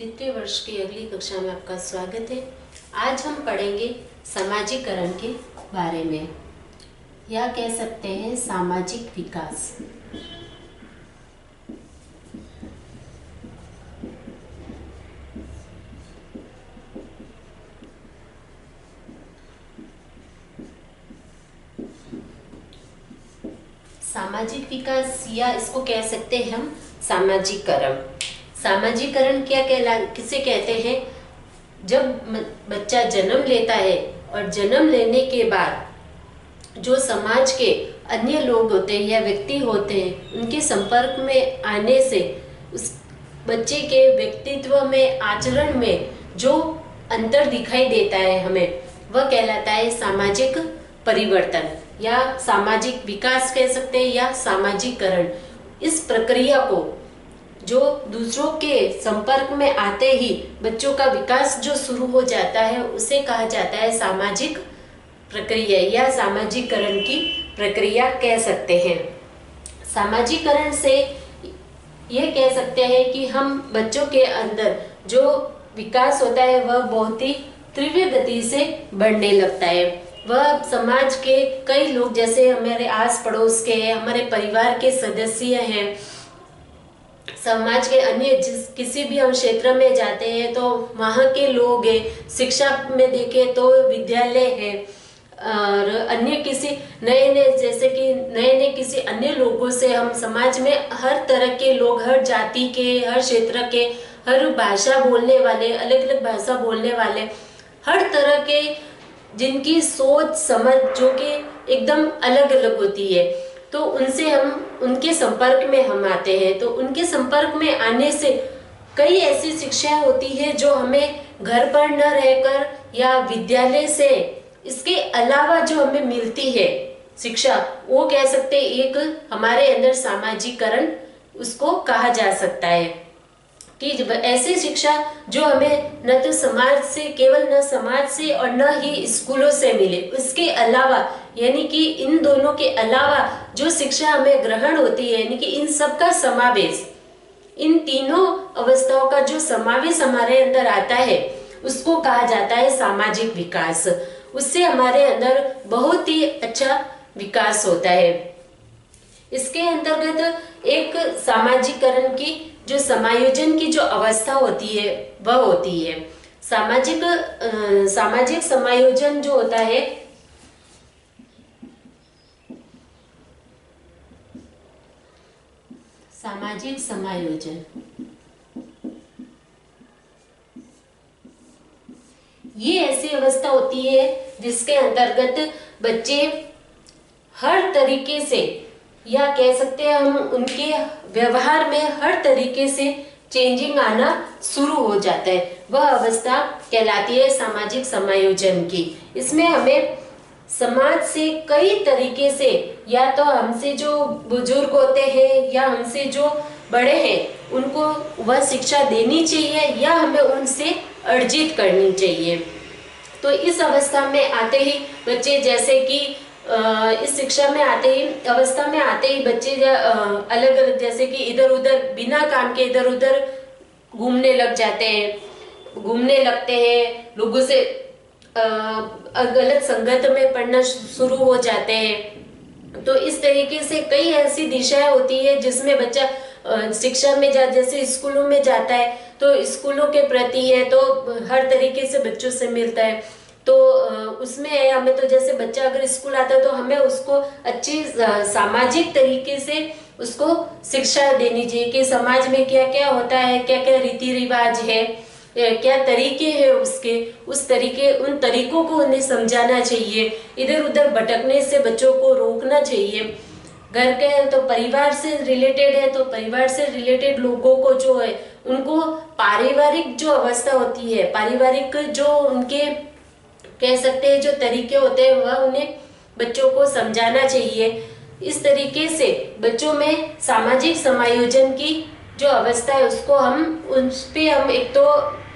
द्वितीय वर्ष की अगली कक्षा में आपका स्वागत है। आज हम पढ़ेंगे सामाजिकरण के बारे में, या कह सकते हैं सामाजिक विकास। सामाजिक विकास या इसको कह सकते हैं हम सामाजिकरण। सामाजिकरण किसे कहते हैं? जब बच्चा जन्म लेता है और जन्म लेने के बाद जो समाज के अन्य लोग होते हैं या व्यक्ति होते हैं, उनके संपर्क में आने से उस बच्चे के व्यक्तित्व में, आचरण में जो अंतर दिखाई देता है हमें, वह कहलाता है सामाजिक परिवर्तन या सामाजिक विकास कह सकते हैं या सामाजिकरण। इस प्रक्रिया को जो दूसरों के संपर्क में आते ही बच्चों का विकास जो शुरू हो जाता है, उसे कहा जाता है सामाजिक प्रक्रिया या सामाजिकरण की प्रक्रिया कह सकते हैं। सामाजिकरण से ये कह सकते हैं कि हम बच्चों के अंदर जो विकास होता है वह बहुत ही तीव्र गति से बढ़ने लगता है। वह समाज के कई लोग, जैसे हमारे आस पड़ोस के, हमारे परिवार के सदस्य हैं, समाज के अन्य किसी भी हम क्षेत्र में जाते हैं तो वहाँ के लोग हैं, शिक्षा में देखें तो विद्यालय है, और अन्य किसी नए किसी अन्य लोगों से हम समाज में हर तरह के लोग, हर जाति के, हर क्षेत्र के, हर भाषा बोलने वाले, अलग अलग भाषा बोलने वाले, हर तरह के जिनकी सोच समझ जो कि एकदम अलग अलग होती है, तो उनसे हम उनके संपर्क में हम आते हैं। तो उनके संपर्क में आने से कई ऐसी शिक्षाएं होती है जो हमें घर पर न रहकर या विद्यालय से, इसके अलावा जो हमें मिलती है शिक्षा, वो कह सकते हैं एक हमारे अंदर सामाजिकरण उसको कहा जा सकता है। कि ऐसी शिक्षा जो हमें न तो समाज से, केवल न समाज से और न ही स्कूलों से मिले, उसके अलावा यानी कि इन दोनों के अलावा जो शिक्षा हमें ग्रहण होती है, यानी कि इन सब का समावेश, इन तीनों अवस्थाओं का जो समावेश हमारे अंदर आता है, उसको कहा जाता है सामाजिक विकास। उससे हमारे अंदर बहुत ही अच्छा विकास होता है। इसके अंतर्गत एक सामाजिकरण की जो समायोजन की जो अवस्था होती है वह होती है सामाजिक समायोजन जो होता है, सामाजिक समायोजन ये ऐसी अवस्था होती है जिसके अंतर्गत बच्चे हर तरीके से, या कह सकते हैं हम उनके व्यवहार में हर तरीके से चेंजिंग आना शुरू हो जाता है। वह अवस्था कहलाती है सामाजिक समायोजन की। इसमें हमें समाज से कई तरीके से, या तो हमसे जो बुजुर्ग होते हैं या हमसे जो बड़े हैं, उनको वह शिक्षा देनी चाहिए या हमें उनसे अर्जित करनी चाहिए। तो इस अवस्था में आते ही बच्चे, जैसे कि इस शिक्षा में आते ही, अवस्था में आते ही बच्चे अलग अलग, जैसे कि इधर उधर बिना काम के इधर उधर घूमने लग जाते हैं, घूमने लगते हैं, लोगों से गलत संगत में पढ़ना शुरू हो जाते हैं। तो इस तरीके से कई ऐसी दिशाएं होती है जिसमें बच्चा शिक्षा में जैसे स्कूलों में जाता है तो स्कूलों के प्रति है तो हर तरीके से बच्चों से मिलता है। तो उसमें हमें, तो जैसे बच्चा अगर स्कूल आता है तो हमें उसको अच्छी सामाजिक तरीके से उसको शिक्षा देनी चाहिए कि समाज में क्या क्या होता है, क्या क्या रीति रिवाज है, क्या तरीके हैं उसके, उन तरीकों को उन्हें समझाना चाहिए। इधर उधर भटकने से बच्चों को रोकना चाहिए। घर के तो परिवार से रिलेटेड है तो परिवार से रिलेटेड लोगों को जो है उनको पारिवारिक जो अवस्था होती है, पारिवारिक जो उनके कह सकते हैं जो तरीके होते हैं, वह उन्हें बच्चों को समझाना चाहिए। इस तरीके से बच्चों में सामाजिक समायोजन की जो अवस्था है उसको उस पे हम एक तो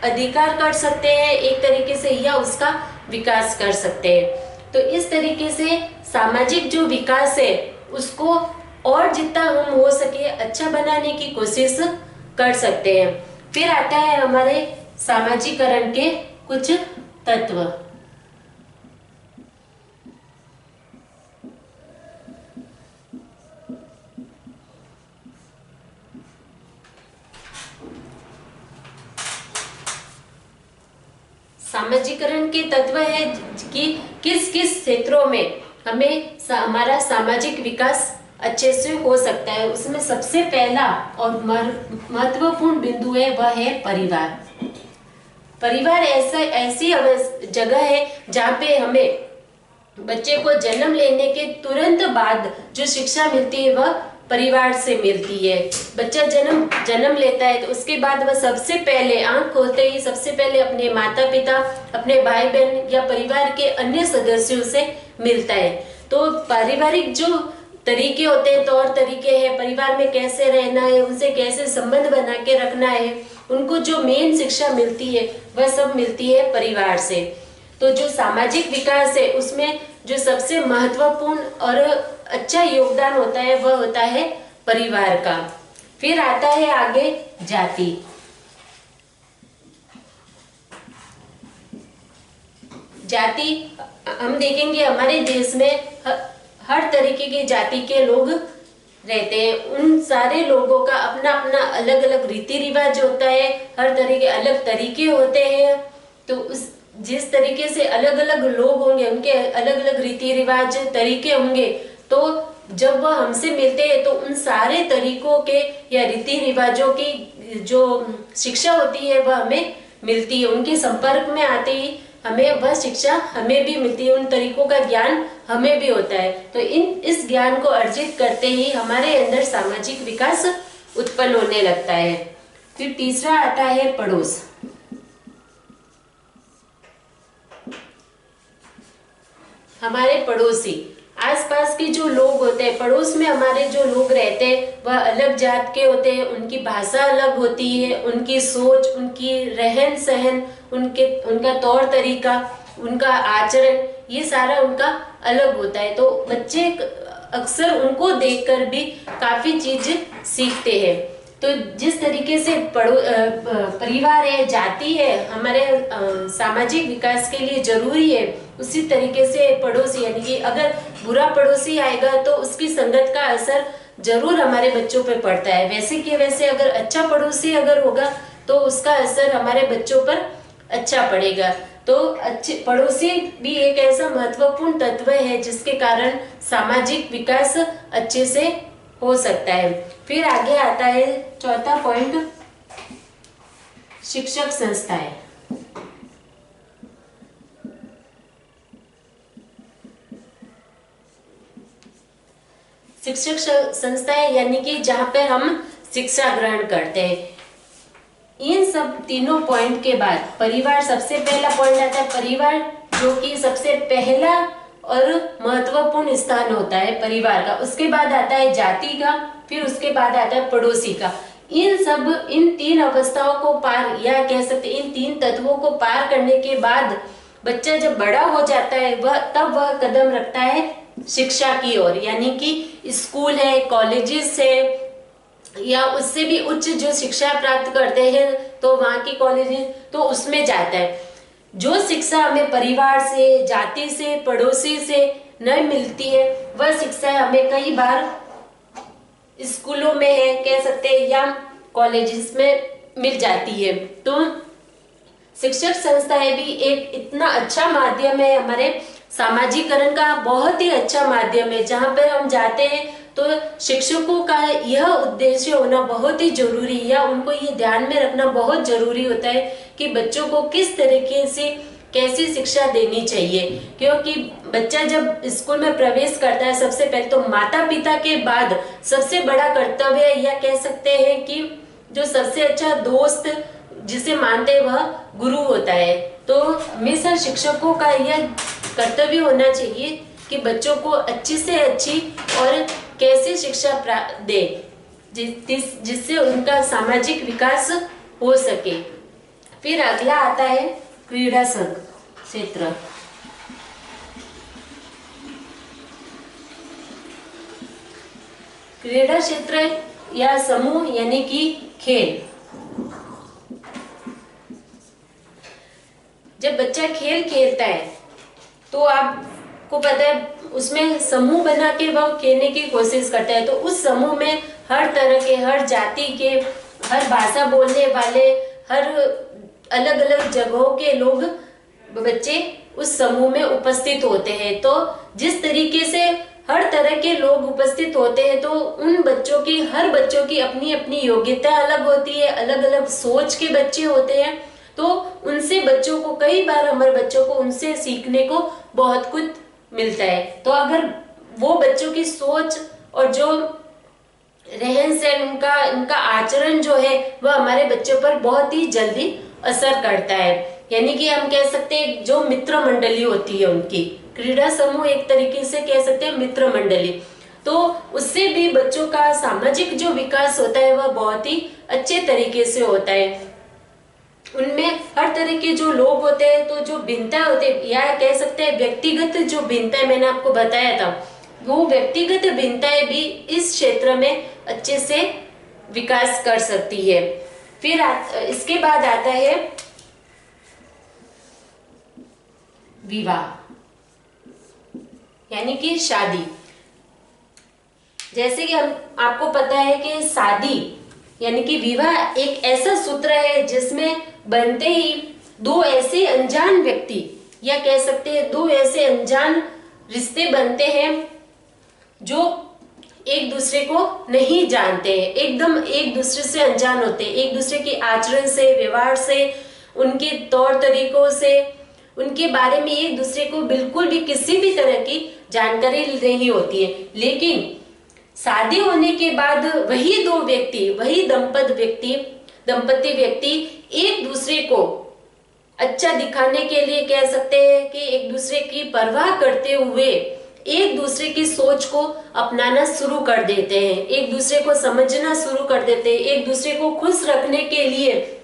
अधिकार कर सकते हैं एक तरीके से, या उसका विकास कर सकते हैं। तो इस तरीके से सामाजिक जो विकास है उसको और जितना हम हो सके अच्छा बनाने की कोशिश कर सकते हैं। फिर आता है हमारे सामाजिकरण के कुछ तत्व। सामाजिकरण के तत्व है कि किस किस क्षेत्रों में हमें हमारा सामाजिक विकास अच्छे से हो सकता है। उसमें सबसे पहला और महत्वपूर्ण बिंदु है वह है परिवार। परिवार ऐसी जगह है जहाँ पे हमें बच्चे को जन्म लेने के तुरंत बाद जो शिक्षा मिलती है वह परिवार से मिलती है। बच्चा जन्म लेता है तो उसके बाद वह सबसे पहले आंख खोलते ही सबसे पहले अपने माता पिता, अपने भाई बहन या परिवार के अन्य सदस्यों से मिलता है। तो पारिवारिक जो तरीके होते हैं, तौर तरीके हैं, परिवार में कैसे रहना है, उनसे कैसे संबंध बना के रखना है, उनको जो मेन शिक्षा मिलती है वह सब मिलती है परिवार से। तो जो सामाजिक विकास है उसमें जो सबसे महत्वपूर्ण और अच्छा योगदान होता है वह होता है परिवार का। फिर आता है आगे जाति। जाति हम देखेंगे हमारे देश में हर तरीके की जाति के लोग रहते हैं। उन सारे लोगों का अपना अपना अलग अलग रीति रिवाज होता है, हर तरह के अलग तरीके होते हैं। तो उस जिस तरीके से अलग अलग लोग होंगे उनके अलग अलग रीति रिवाज तरीके होंगे, तो जब वह हमसे मिलते हैं तो उन सारे तरीकों के या रीति रिवाजों की जो शिक्षा होती है वह हमें मिलती है। उनके संपर्क में आते ही हमें वह शिक्षा हमें भी मिलती है, उन तरीकों का ज्ञान हमें भी होता है। तो इस ज्ञान को अर्जित करते ही हमारे अंदर सामाजिक विकास उत्पन्न होने लगता है। फिर तीसरा आता है पड़ोस। हमारे पड़ोसी, आसपास के जो लोग होते हैं, पड़ोस में हमारे जो लोग रहते हैं वह अलग जात के होते हैं, उनकी भाषा अलग होती है, उनकी सोच, उनकी रहन सहन, उनका तौर तरीका, उनका आचरण, ये सारा उनका अलग होता है। तो बच्चे अक्सर उनको देखकर भी काफी चीज सीखते हैं। तो जिस तरीके से परिवार है, जाति है, हमारे सामाजिक विकास के लिए जरूरी है, उसी तरीके से पड़ोसी, यानी कि अगर बुरा पड़ोसी आएगा तो उसकी संगत का असर जरूर हमारे बच्चों पे पड़ता है। वैसे अगर अच्छा पड़ोसी अगर होगा तो उसका असर हमारे बच्चों पर अच्छा पड़ेगा। तो अच्छे पड़ोसी भी एक ऐसा महत्वपूर्ण तत्व है जिसके कारण सामाजिक विकास अच्छे से हो सकता है। फिर आगे आता है चौथा पॉइंट, शिक्षक संस्थाएं। शिक्षक संस्थाएं यानी कि जहां पर हम शिक्षा ग्रहण करते हैं। इन सब तीनों पॉइंट के बाद परिवार सबसे पहला पॉइंट आता है। परिवार जो कि सबसे पहला और महत्वपूर्ण स्थान होता है परिवार का। उसके बाद आता है जाति का, फिर उसके बाद आता है पड़ोसी का। इन तीन अवस्थाओं को पार, या कह सकते इन तीन तत्वों को पार करने के बाद बच्चा जब बड़ा हो जाता है वह कदम रखता है शिक्षा की ओर, यानी कि स्कूल है, कॉलेजेस है, या उससे भी उच्च जो शिक्षा प्राप्त करते हैं तो वहां की कॉलेजेस, तो उसमें जाता है। जो शिक्षा हमें परिवार से, जाति से, पड़ोसी से नहीं मिलती है वह शिक्षा हमें कई बार स्कूलों में है, कह सकते हैं, या कॉलेजेस में मिल जाती है। तो शिक्षक संस्थाएं भी एक इतना अच्छा माध्यम है, हमारे सामाजिकरण का बहुत ही अच्छा माध्यम है, जहाँ पर हम जाते हैं तो शिक्षकों का यह उद्देश्य होना बहुत ही जरूरी है, या उनको ये ध्यान में रखना बहुत जरूरी होता है कि बच्चों को किस तरीके से कैसी शिक्षा देनी चाहिए। क्योंकि बच्चा जब स्कूल में प्रवेश करता है सबसे पहले तो माता पिता के बाद सबसे बड़ा कर्तव्य, या कह सकते हैं कि जो सबसे अच्छा दोस्त जिसे मानते हैं वह गुरु होता है। तो हमेशा शिक्षकों का यह कर्तव्य होना चाहिए कि बच्चों को अच्छी से अच्छी और कैसी शिक्षा दे जिससे उनका सामाजिक विकास हो सके। फिर अगला आता है क्रीड़ा संघ क्षेत्र। क्रीड़ा क्षेत्र या समूह यानी कि खेल। बच्चा खेल खेलता है तो आपको पता है उसमें समूह बना के वो खेलने की कोशिश करता है, तो उस समूह में हर तरह के, हर जाति के, हर भाषा बोलने वाले, हर अलग अलग जगहों के लोग, बच्चे उस समूह में उपस्थित होते हैं। तो जिस तरीके से हर तरह के लोग उपस्थित होते हैं तो उन बच्चों की, हर बच्चों की अपनी अपनी योग्यता अलग होती है, अलग अलग सोच के बच्चे होते हैं। तो उनसे बच्चों को, कई बार हमारे बच्चों को उनसे सीखने को बहुत कुछ मिलता है। तो अगर वो बच्चों की सोच और जो रहन सहन, उनका आचरण जो है वह हमारे बच्चों पर बहुत ही जल्दी असर करता है। यानी कि हम कह सकते हैं जो मित्र मंडली होती है उनकी, क्रीड़ा समूह एक तरीके से कह सकते हैं मित्र मंडली, तो उससे भी बच्चों का सामाजिक जो विकास होता है वह बहुत ही अच्छे तरीके से होता है। उनमें हर तरह के जो लोग होते हैं, तो जो भिन्नता होते हैं या कह सकते हैं व्यक्तिगत जो भिन्नता मैंने आपको बताया था, वो व्यक्तिगत भिन्नताएं भी इस क्षेत्र में अच्छे से विकास कर सकती है। फिर इसके बाद आता है विवाह, यानी कि शादी। जैसे कि हम आपको पता है कि शादी यानी कि विवाह एक ऐसा सूत्र है जिसमें बनते ही दो ऐसे अनजान व्यक्ति, या कह सकते हैं दो ऐसे अनजान रिश्ते बनते हैं जो एक दूसरे को नहीं जानते हैं, एकदम एक दूसरे से अनजान होते हैं, एक दूसरे के आचरण से, व्यवहार से, उनके तौर तरीकों से, उनके बारे में एक दूसरे को बिल्कुल भी किसी भी तरह की जानकारी नहीं होती है। लेकिन शादी होने के बाद वही दो व्यक्ति, वही दंपति व्यक्ति एक दूसरे को अच्छा दिखाने के लिए कह सकते हैं कि एक दूसरे की परवाह करते हुए एक दूसरे की सोच को अपनाना शुरू कर देते हैं, एक दूसरे को समझना शुरू कर देते हैं, एक दूसरे को खुश रखने के लिए,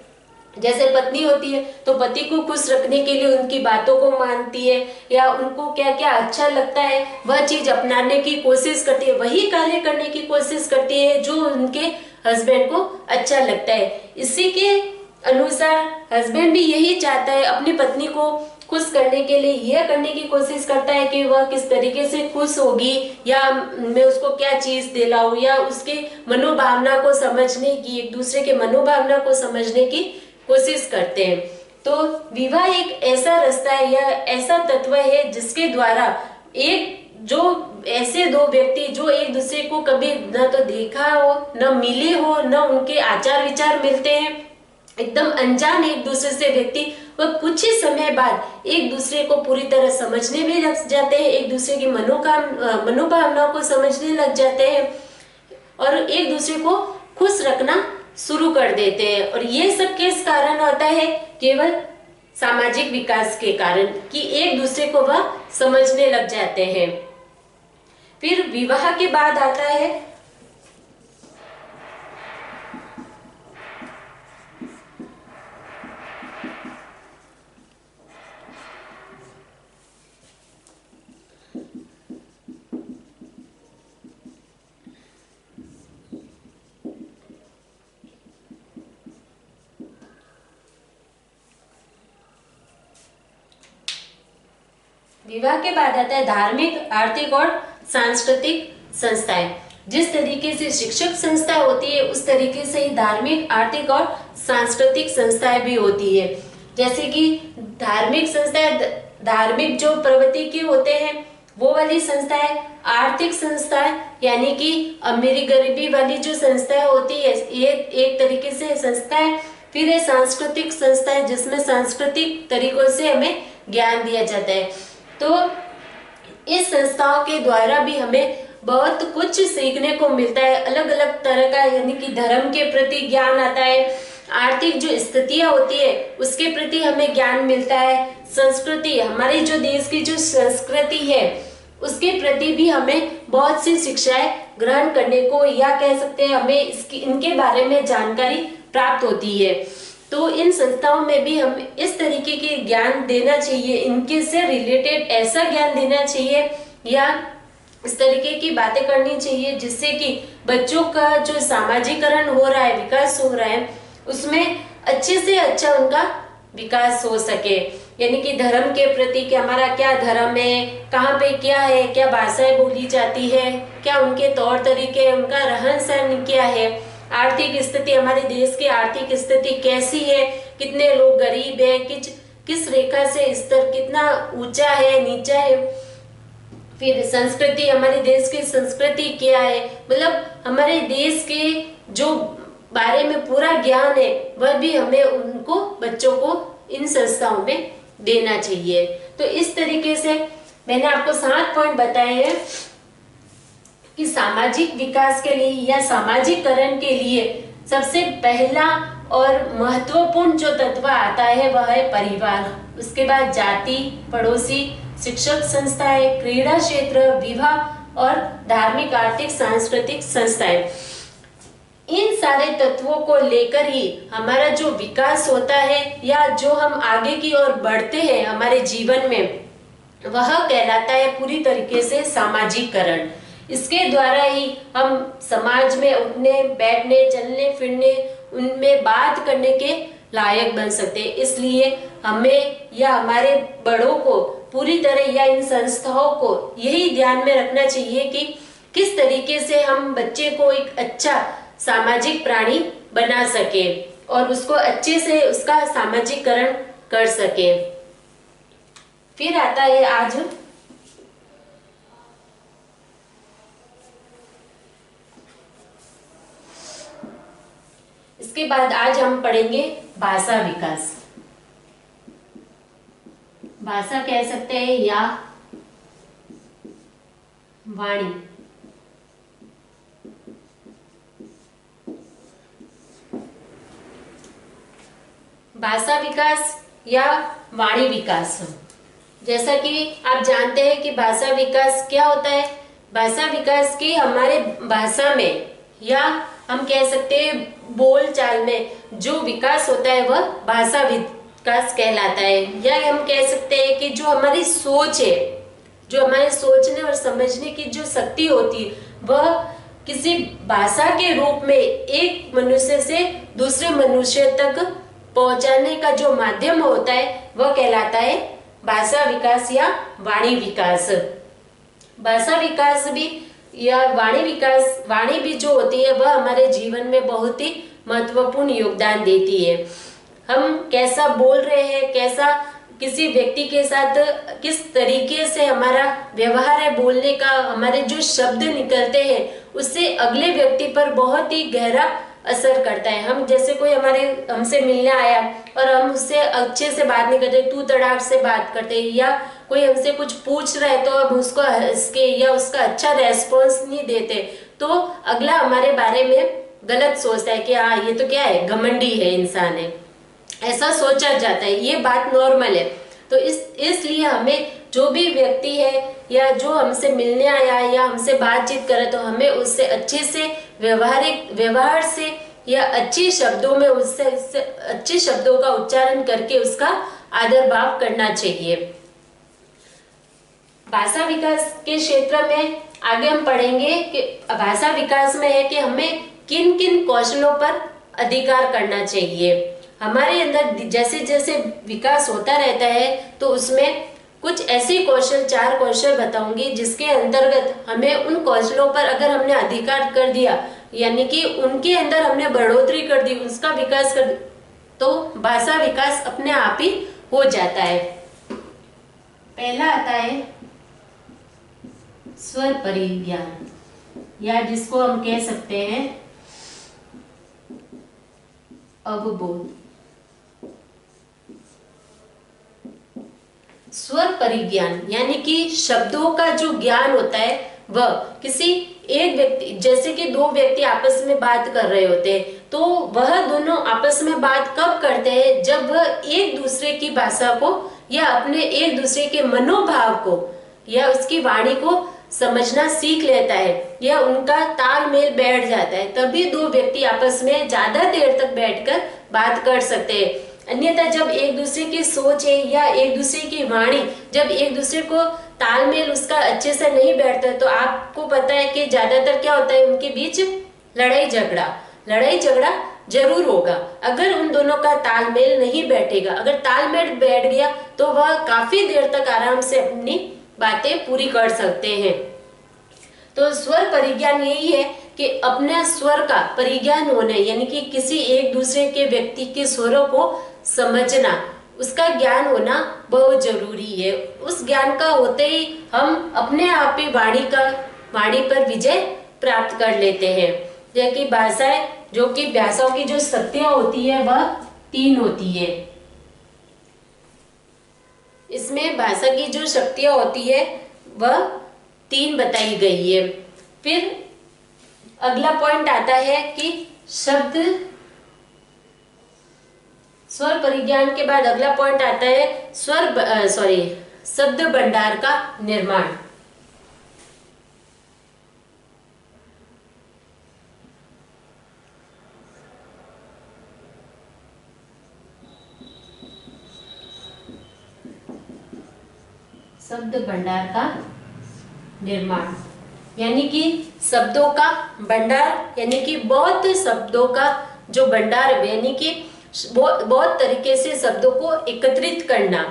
जैसे पत्नी होती है तो पति को खुश रखने के लिए उनकी बातों को मानती है, या उनको क्या क्या अच्छा लगता है वह चीज अपनाने की कोशिश करती है, वही कार्य करने की कोशिश करती है जो उनके हस्बैंड को अच्छा लगता है। इसी के अनुसार हस्बैंड भी यही चाहता है, अपनी पत्नी को खुश करने के लिए यह करने की कोशिश करता है कि वह किस तरीके से खुश होगी, या मैं उसको क्या चीज दिलाऊं, या उसके मनोभावना को समझने की, एक दूसरे के मनोभावना को समझने की कोशिश करते हैं। तो विवाह एक ऐसा रास्ता है या ऐसा तत्व है जिसके द्वारा ऐसे दो व्यक्ति जो एक दूसरे को कभी न तो देखा हो, न मिले हो, न उनके आचार विचार मिलते हैं, एकदम अनजान एक दूसरे से व्यक्ति, वह कुछ ही समय बाद एक दूसरे को पूरी तरह समझने में लग जाते हैं, एक दूसरे की मनोभावनाओं को समझने लग जाते हैं और एक दूसरे को खुश रखना शुरू कर देते हैं। और ये सब किस कारण होता है? केवल सामाजिक विकास के कारण, कि एक दूसरे को वह समझने लग जाते हैं। फिर विवाह के बाद आता है विवाह के बाद आता है धार्मिक, आर्थिक और सांस्कृतिक संस्थाएं। जिस तरीके से शिक्षक संस्था होती है उस तरीके से ही धार्मिक, आर्थिक और सांस्कृतिक संस्थाएं भी होती है। जैसे कि धार्मिक संस्थाएं, धार्मिक जो प्रवृत्ति के होते हैं वो वाली संस्थाएं, आर्थिक संस्थाएं यानी कि अमीरी गरीबी वाली जो संस्थाएं होती है ये एक तरीके से संस्थाएं। फिर है सांस्कृतिक संस्थाएं जिसमें सांस्कृतिक तरीकों से हमें ज्ञान दिया जाता है। तो इस संस्थाओं के द्वारा भी हमें बहुत कुछ सीखने को मिलता है, अलग अलग तरह का, यानी कि धर्म के प्रति ज्ञान आता है, आर्थिक जो स्थितियां होती है उसके प्रति हमें ज्ञान मिलता है, संस्कृति, हमारे जो देश की जो संस्कृति है उसके प्रति भी हमें बहुत सी शिक्षाएं ग्रहण करने को, या कह सकते हैं हमें इनके बारे में जानकारी प्राप्त होती है। तो इन संस्थाओं में भी हम इस तरीके के ज्ञान देना चाहिए, इनके से रिलेटेड ऐसा ज्ञान देना चाहिए या इस तरीके की बातें करनी चाहिए जिससे कि बच्चों का जो सामाजिकरण हो रहा है, विकास हो रहा है, उसमें अच्छे से अच्छा उनका विकास हो सके। यानी कि धर्म के प्रति कि हमारा क्या धर्म है, कहाँ पे क्या है, क्या भाषाएं बोली जाती है, क्या उनके तौर तरीके, उनका रहन सहन क्या है, आर्थिक स्थिति, हमारे देश की आर्थिक स्थिति कैसी है, कितने लोग गरीब है, किस रेखा से स्तर कितना ऊंचा है, नीचा है। फिर संस्कृति, हमारे देश की संस्कृति क्या है, मतलब हमारे देश के जो बारे में पूरा ज्ञान है वह भी हमें उनको बच्चों को इन संस्थाओं में देना चाहिए। तो इस तरीके से मैंने आपको 7 पॉइंट बताए हैं कि सामाजिक विकास के लिए या सामाजिकरण के लिए सबसे पहला और महत्वपूर्ण जो तत्व आता है वह है परिवार, उसके बाद जाति, पड़ोसी, शिक्षक संस्थाएं, क्रीड़ा क्षेत्र, विवाह और धार्मिक, आर्थिक, सांस्कृतिक संस्थाएं। इन सारे तत्वों को लेकर ही हमारा जो विकास होता है या जो हम आगे की ओर बढ़ते हैं हमारे जीवन में, वह कहलाता है पूरी तरीके से सामाजिकरण। इसके द्वारा ही हम समाज में उठने बैठने, चलने फिरने, उनमें बात करने के लायक बन सकते हैं। इसलिए हमें या हमारे बड़ों को पूरी तरह या इन संस्थाओं को यही ध्यान में रखना चाहिए कि किस तरीके से हम बच्चे को एक अच्छा सामाजिक प्राणी बना सके और उसको अच्छे से उसका सामाजिकरण कर सके। फिर आता है आज इसके बाद आज हम पढ़ेंगे भाषा विकास। भाषा कह सकते हैं या वाणी। भाषा विकास या वाणी विकास, जैसा कि आप जानते हैं कि भाषा विकास क्या होता है। भाषा विकास की हमारे भाषा में या हम कह सकते हैं बोल चाल में जो विकास होता है वह भाषा विकास कहलाता है। या हम कह सकते हैं कि जो हमारी सोच है, जो हमारे सोचने और समझने की जो शक्ति होती है, वह किसी भाषा के रूप में एक मनुष्य से दूसरे मनुष्य तक पहुंचाने का जो माध्यम होता है वह कहलाता है भाषा विकास या वाणी विकास। भाषा विकास भी या वाणी विकास, वाणी भी जो होती है वह हमारे जीवन में बहुत ही महत्वपूर्ण योगदान देती है। हम कैसा बोल रहे हैं, कैसा किसी व्यक्ति के साथ किस तरीके से हमारा व्यवहार है बोलने का, हमारे जो शब्द निकलते हैं उससे अगले व्यक्ति पर बहुत ही गहरा असर करता है। हम जैसे कोई हमसे मिलने आया और हम उससे अच्छे से बात नहीं करते, तू तड़ाक से बात करते, या कोई हमसे कुछ पूछ रहा है तो हम उसको हंस के या उसका अच्छा रेस्पॉन्स नहीं देते, तो अगला हमारे बारे में गलत सोचता है कि हाँ ये तो क्या है, घमंडी है इंसान है, ऐसा सोचा जाता है। ये बात नॉर्मल है। तो इसलिए हमें जो भी व्यक्ति है या जो हमसे मिलने आया या हमसे बातचीत करे तो हमें उससे अच्छे से व्यवहार से या अच्छे शब्दों में उससे अच्छे शब्दों का उच्चारण करके उसका आदर भाव करना चाहिए। भाषा विकास के क्षेत्र में आगे हम पढ़ेंगे कि भाषा विकास में है कि हमें किन किन कौशलों पर अधिकार करना चाहिए। हमारे अंदर जैसे जैसे विकास होता रहता है तो उसमें कुछ ऐसे कौशल, 4 कौशल बताऊंगी जिसके अंतर्गत हमें उन कौशलों पर अगर हमने अधिकार कर दिया, यानी कि उनके अंदर हमने बढ़ोतरी कर दी, उसका विकास कर दी, तो भाषा विकास अपने आप ही हो जाता है। पहला आता है स्वर परिज्ञान, या जिसको हम कह सकते हैं अवबोध। स्वर परिज्ञान यानी कि शब्दों का जो ज्ञान होता है वह किसी एक व्यक्ति, जैसे कि 2 व्यक्ति आपस में बात कर रहे होते हैं, तो वह दोनों आपस में बात कब करते हैं, जब वह एक दूसरे की भाषा को या अपने एक दूसरे के मनोभाव को या उसकी वाणी को समझना सीख लेता है या उनका तालमेल बैठ जाता है, तभी 2 व्यक्ति आपस में ज्यादा देर तक बैठकर बात कर सकते हैं। अन्यथा जब एक दूसरे की सोच है या एक दूसरे की वाणी, जब एक दूसरे को तालमेल उसका अच्छे से नहीं बैठता है, तो आपको पता है कि ज्यादातर क्या होता है, उनके बीच लड़ाई झगड़ा जरूर होगा। अगर उन दोनों का तालमेल नहीं बैठेगा, अगर तालमेल बैठ गया तो वह काफी देर तक आराम से अपनी बातें पूरी कर सकते हैं। तो स्वर परिज्ञान यही है कि अपने स्वर का परिज्ञान होना, यानी कि किसी एक दूसरे के व्यक्ति के स्वरों को समझना, उसका ज्ञान होना बहुत जरूरी है। उस ज्ञान का होते ही हम अपने आप ही वाणी पर विजय प्राप्त कर लेते हैं। जबकि भाषाएं, जो कि भाषाओं की जो शक्तियां होती है वह 3 होती है। इसमें भाषा की जो शक्तियां होती है वह 3 बताई गई है। फिर अगला पॉइंट आता है कि स्वर परिज्ञान के बाद अगला पॉइंट आता है शब्द भंडार का निर्माण। शब्द भंडार का निर्माण यानी कि शब्दों का भंडार, यानी कि बहुत शब्दों का जो भंडार, यानी कि बहुत तरीके से शब्दों को एकत्रित करना,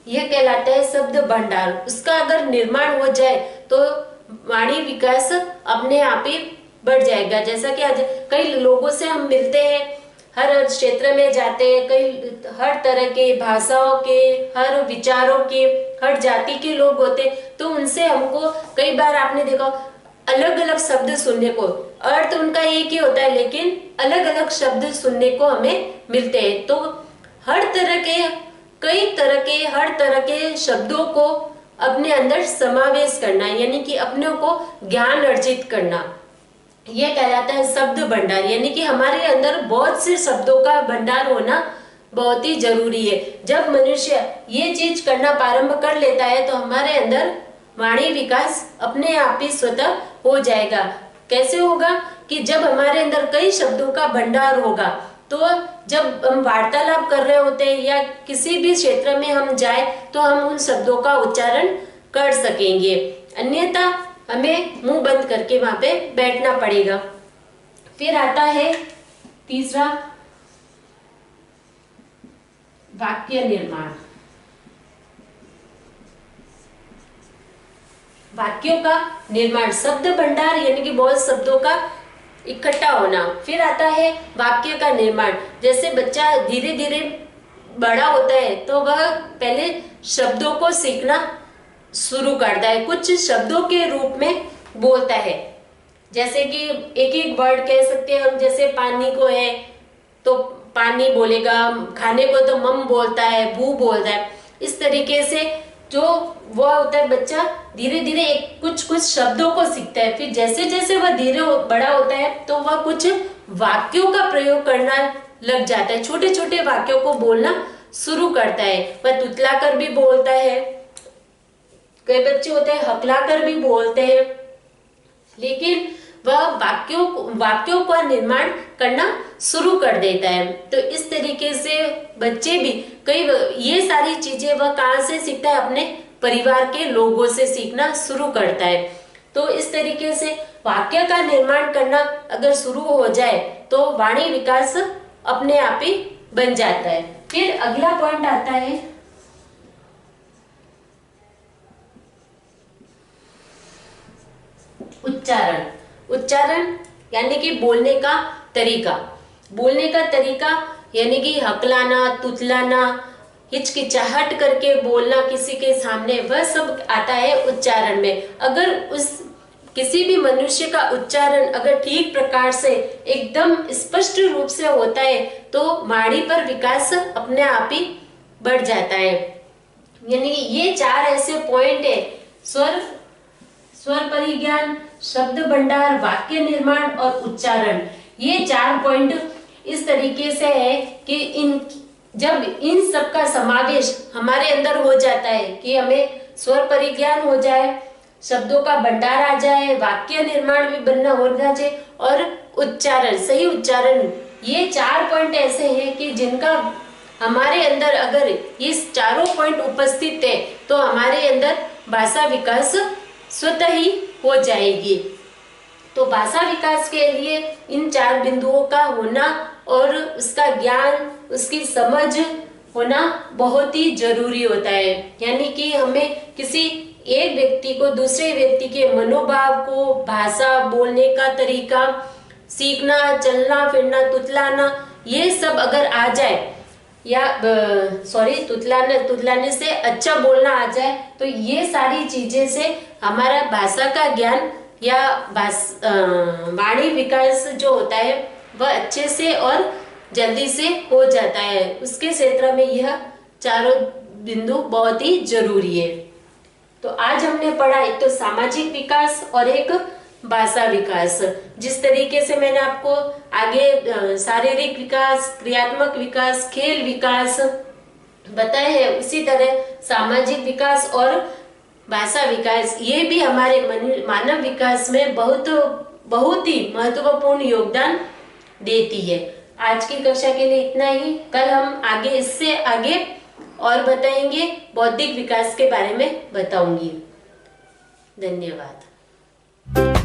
यह कहलाता है शब्द भंडार। उसका अगर निर्माण हो जाए तो वाणी विकास अपने आप ही बढ़ जाएगा। जैसा कि आज कई लोगों से हम मिलते हैं, हर क्षेत्र में जाते हैं, कई हर तरह के भाषाओं के, हर विचारों के, हर जाति के लोग होते, तो उनसे हमको कई बार आपने देखा अलग अलग शब्द सुनने को, अर्थ उनका एक ही होता है लेकिन अलग अलग शब्द सुनने को हमें मिलते हैं। तो हर तरह के शब्दों को अपने अंदर समावेश करना, यानी कि अपने को ज्ञान अर्जित करना, यह कहलाता है शब्द भंडार। यानी कि हमारे अंदर बहुत से शब्दों का भंडार होना बहुत ही जरूरी है। जब मनुष्य ये चीज करना प्रारंभ कर लेता है तो हमारे अंदर वाणी विकास अपने आप ही स्वतः हो जाएगा। कैसे होगा कि जब हमारे अंदर कई शब्दों का भंडार होगा, तो जब हम वार्तालाप कर रहे होते हैं या किसी भी क्षेत्र में हम जाए तो हम उन शब्दों का उच्चारण कर सकेंगे, अन्यथा हमें मुंह बंद करके वहां पे बैठना पड़ेगा। फिर आता है तीसरा, वाक्य निर्माण। वाक्यों का निर्माण, शब्द भंडार यानी कि बहुत शब्दों का इकट्ठा होना। फिर आता है वाक्य का निर्माण। जैसे बच्चा धीरे धीरे बड़ा होता है तो वह पहले शब्दों को सीखना शुरू करता है, कुछ शब्दों के रूप में बोलता है। जैसे कि एक एक वर्ड कह सकते हैं हम, जैसे पानी को है तो पानी बोलेगा, खाने को तो मम बोलता है, भू बोलता है। इस तरीके से जो वह होता है बच्चा धीरे धीरे कुछ शब्दों को सीखता है। फिर जैसे जैसे वह धीरे बड़ा होता है तो वह कुछ वाक्यों का प्रयोग करना लग जाता है, छोटे छोटे वाक्यों को बोलना शुरू करता है। वह तुतलाकर भी बोलता है, कई बच्चे होते हैं हकलाकर भी बोलते हैं, लेकिन वह वाक्यों का निर्माण करना शुरू कर देता है। तो इस तरीके से बच्चे भी ये सारी चीजें वह कहाँ से सीखता है, अपने परिवार के लोगों से सीखना शुरू करता है। तो इस तरीके से वाक्य का निर्माण करना अगर शुरू हो जाए तो वाणी विकास अपने आप ही बन जाता है। फिर अगला पॉइंट आता है उच्चारण यानी कि बोलने का तरीका यानी कि हकलाना, तुतलाना, हिचकिचाहट करके बोलना किसी के सामने, वह सब आता है उच्चारण में। अगर किसी भी मनुष्य का उच्चारण अगर ठीक प्रकार से एकदम स्पष्ट रूप से होता है तो वाणी पर विकास अपने आप ही बढ़ जाता है। यानी ये 4 ऐसे पॉइंट है, स्वर परिज्ञान, शब्द भंडार, वाक्य निर्माण और उच्चारण। ये 4 पॉइंट इस तरीके से है कि जब इन सब का समावेश हमारे अंदर हो जाता है कि हमें स्वर परिज्ञान हो जाए, शब्दों का भंडार आ जाए, वाक्य निर्माण भी बनना हो जाए और उच्चारण, सही उच्चारण, ये 4 पॉइंट ऐसे हैं कि जिनका हमारे अंदर अगर ये चारों पॉइंट उपस्थित है तो हमारे अंदर भाषा विकास स्वतः ही हो जाएगी। तो भाषा विकास के लिए इन 4 बिंदुओं का होना और उसका ज्ञान, उसकी समझ होना बहुत ही जरूरी होता है। यानी कि हमें किसी एक व्यक्ति को दूसरे व्यक्ति के मनोभाव को, भाषा, बोलने का तरीका, सीखना, चलना फिरना, तुतलाना, ये सब अगर आ जाए या तुतलाने से अच्छा बोलना आ जाए, तो ये सारी चीजें से हमारा भाषा का ज्ञान या वाणी विकास जो होता है वह अच्छे से और जल्दी से हो जाता है। उसके क्षेत्र में यह चारों बिंदु बहुत ही जरूरी है। तो आज हमने पढ़ा एक तो सामाजिक विकास और एक भाषा विकास। जिस तरीके से मैंने आपको आगे शारीरिक विकास, क्रियात्मक विकास, खेल विकास बताए हैं, उसी तरह सामाजिक विकास और भाषा विकास ये भी हमारे मानव विकास में बहुत ही महत्वपूर्ण योगदान देती है। आज की कक्षा के लिए इतना ही। कल हम आगे इससे आगे और बताएंगे, बौद्धिक विकास के बारे में बताऊंगी। धन्यवाद।